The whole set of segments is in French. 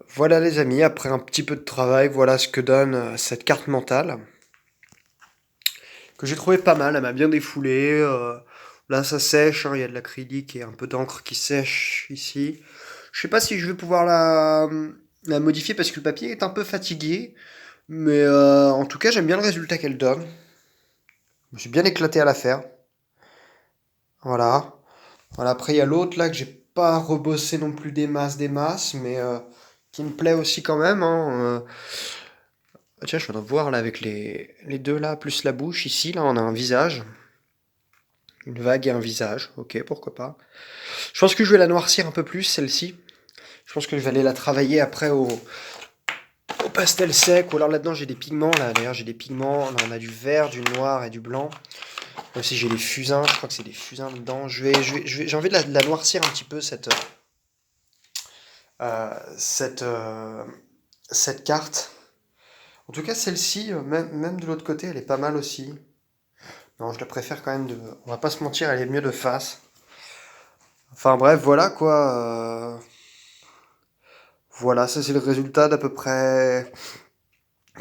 Voilà les amis, après un petit peu de travail, voilà ce que donne cette carte mentale, que j'ai trouvé pas mal, elle m'a bien défoulé. Là ça sèche, hein, il y a de l'acrylique et un peu d'encre qui sèche ici. Je sais pas si je vais pouvoir la modifier parce que le papier est un peu fatigué, mais en tout cas j'aime bien le résultat qu'elle donne. Je me suis bien éclaté à la faire. Voilà. Voilà, après il y a l'autre là que j'ai pas rebossé non plus des masses, mais qui me plaît aussi quand même, hein. Ah, tiens, je viens de voir là avec les deux là, plus la bouche. Ici, là, on a un visage. Une vague et un visage. Ok, pourquoi pas. Je pense que je vais la noircir un peu plus, celle-ci. Je pense que je vais aller la travailler après au pastel sec. Ou alors là-dedans, j'ai des pigments. Là, d'ailleurs, j'ai des pigments. Là, on a du vert, du noir et du blanc. Là aussi, j'ai des fusains. Je crois que c'est des fusains dedans. J'ai envie de la noircir un petit peu, euh, cette, euh, cette carte. En tout cas, celle-ci, même de l'autre côté, elle est pas mal aussi. Non, je la préfère quand même de. On va pas se mentir, elle est mieux de face. Enfin bref, voilà quoi. Voilà, ça c'est le résultat d'à peu près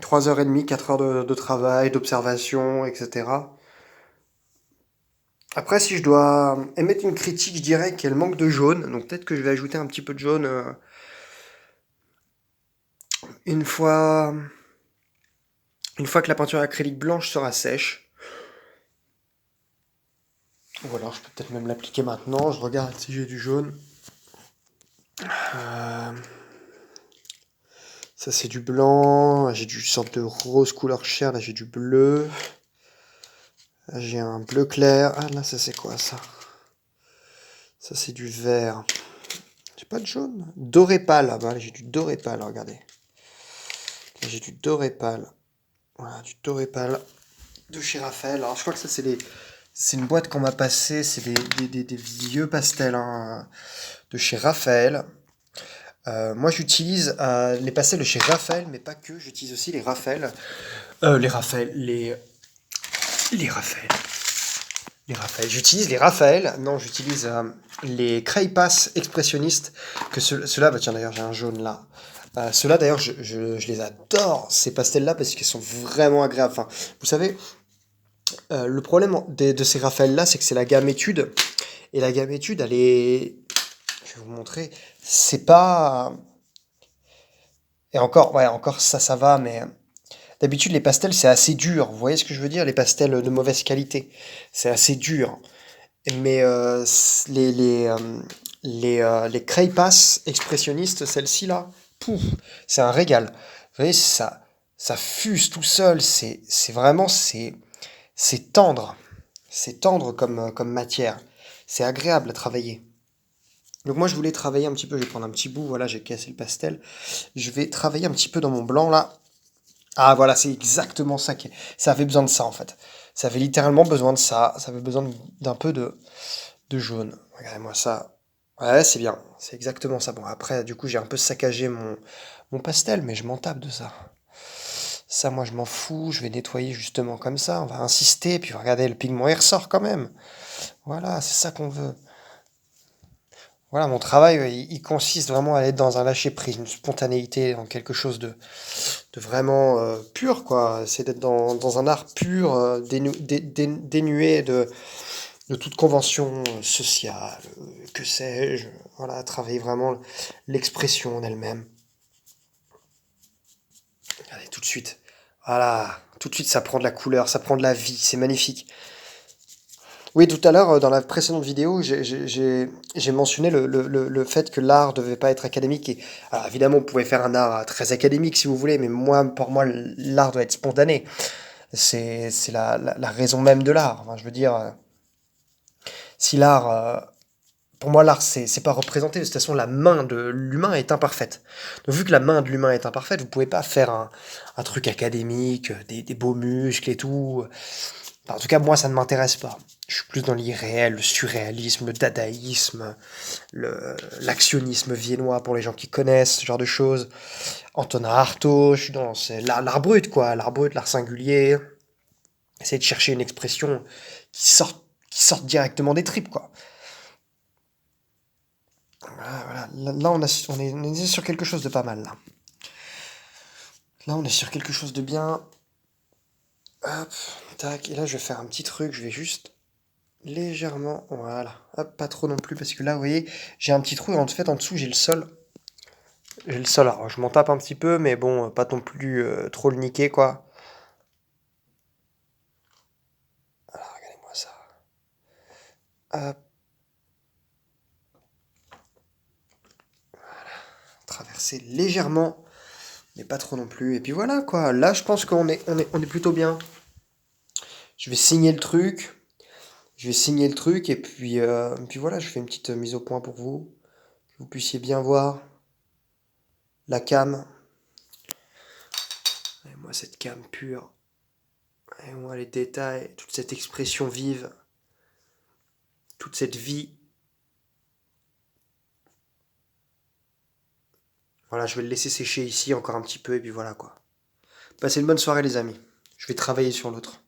3h30, 4 heures de travail, d'observation, etc. Après, si je dois émettre une critique, je dirais qu'elle manque de jaune. Donc peut-être que je vais ajouter un petit peu de jaune une fois, une fois que la peinture acrylique blanche sera sèche. Ou alors je peux peut-être même l'appliquer maintenant. Je regarde si j'ai du jaune. Euh, Ça c'est du blanc. J'ai du sorte de rose couleur chair. Là j'ai du bleu. Là, j'ai un bleu clair. Ah là ça c'est quoi ça? Ça c'est du vert. J'ai pas de jaune. Doré pâle. Ah bah là, j'ai du doré pâle, regardez. Là, j'ai du doré pâle. Voilà, du doré pâle de chez Raphaël. Alors je crois que ça c'est une boîte qu'on m'a passée. C'est des vieux pastels, hein, de chez Raphaël. Moi j'utilise les pastels de chez Raphaël, mais pas que. J'utilise aussi les Raphaël. Les Raphaël. Les Raphaël. Les Raphaël. J'utilise les Raphaël. Non, j'utilise les Craypass expressionnistes. Ceux-là, bah tiens d'ailleurs, j'ai un jaune là. Ceux-là d'ailleurs, je les adore, ces pastels-là, parce qu'ils sont vraiment agréables. Enfin, vous savez, le problème de ces Raphaël-là, c'est que c'est la gamme étude. Et la gamme étude, elle est. Je vais vous montrer. C'est pas. Et encore, ouais, encore ça va, mais d'habitude, les pastels, c'est assez dur. Vous voyez ce que je veux dire? Les pastels de mauvaise qualité. C'est assez dur. Mais les Craypass expressionnistes, celle-ci là, pouf, c'est un régal. Vous voyez, ça fuse tout seul. C'est vraiment, c'est tendre. C'est tendre comme matière. C'est agréable à travailler. Donc moi, je voulais travailler un petit peu. Je vais prendre un petit bout. Voilà, j'ai cassé le pastel. Je vais travailler un petit peu dans mon blanc là. Ah voilà, c'est exactement ça ça avait besoin de ça en fait. Ça avait littéralement besoin de ça. Ça avait besoin d'un peu de jaune. Regardez-moi ça. Ouais, c'est bien. C'est exactement ça. Bon, après, du coup, j'ai un peu saccagé mon pastel, mais je m'en tape de ça. Ça, moi, je m'en fous. Je vais nettoyer justement comme ça. On va insister. Puis regardez, le pigment, il ressort quand même. Voilà, c'est ça qu'on veut. Voilà, mon travail, il consiste vraiment à être dans un lâcher-prise, une spontanéité, dans quelque chose de vraiment pur, quoi. C'est d'être dans un art pur, dénué de toute convention sociale, que sais-je. Voilà, travailler vraiment l'expression en elle-même. Regardez, tout de suite. Voilà, tout de suite, ça prend de la couleur, ça prend de la vie, c'est magnifique. Oui, tout à l'heure, dans la précédente vidéo, j'ai mentionné le fait que l'art devait pas être académique. Alors, évidemment, vous pouvez faire un art très académique si vous voulez, mais pour moi, l'art doit être spontané. C'est la raison même de l'art. Enfin, je veux dire, si l'art, pour moi, l'art, c'est pas représenté. De toute façon, la main de l'humain est imparfaite. Donc, vu que la main de l'humain est imparfaite, vous pouvez pas faire un truc académique, des beaux muscles et tout. Enfin, en tout cas, moi, ça ne m'intéresse pas. Je suis plus dans l'irréel, le surréalisme, le dadaïsme, l'actionnisme viennois pour les gens qui connaissent ce genre de choses. Antonin Artaud, je suis dans l'art brut, quoi. L'art brut, l'art singulier. Essayer de chercher une expression qui sorte directement des tripes, quoi. Voilà, voilà. Là, on est sur quelque chose de pas mal, là. Là, on est sur quelque chose de bien. Hop, tac. Et là, je vais faire un petit truc. Je vais juste légèrement. Voilà. Hop, pas trop non plus, parce que là, vous voyez, j'ai un petit trou. Et en fait, en dessous, j'ai le sol. J'ai le sol. Alors, je m'en tape un petit peu, mais bon, pas non plus trop le niquer, quoi. Alors, regardez-moi ça. Hop, traverser légèrement, mais pas trop non plus. Et puis voilà, quoi. Là, je pense qu'on est plutôt bien. Je vais signer le truc. Je vais signer le truc et puis voilà, je fais une petite mise au point pour vous, que vous puissiez bien voir la cam. Et moi, cette cam pure, et moi, les détails, toute cette expression vive, toute cette vie. Voilà, je vais le laisser sécher ici encore un petit peu et puis voilà quoi. Passez une bonne soirée les amis. Je vais travailler sur l'autre.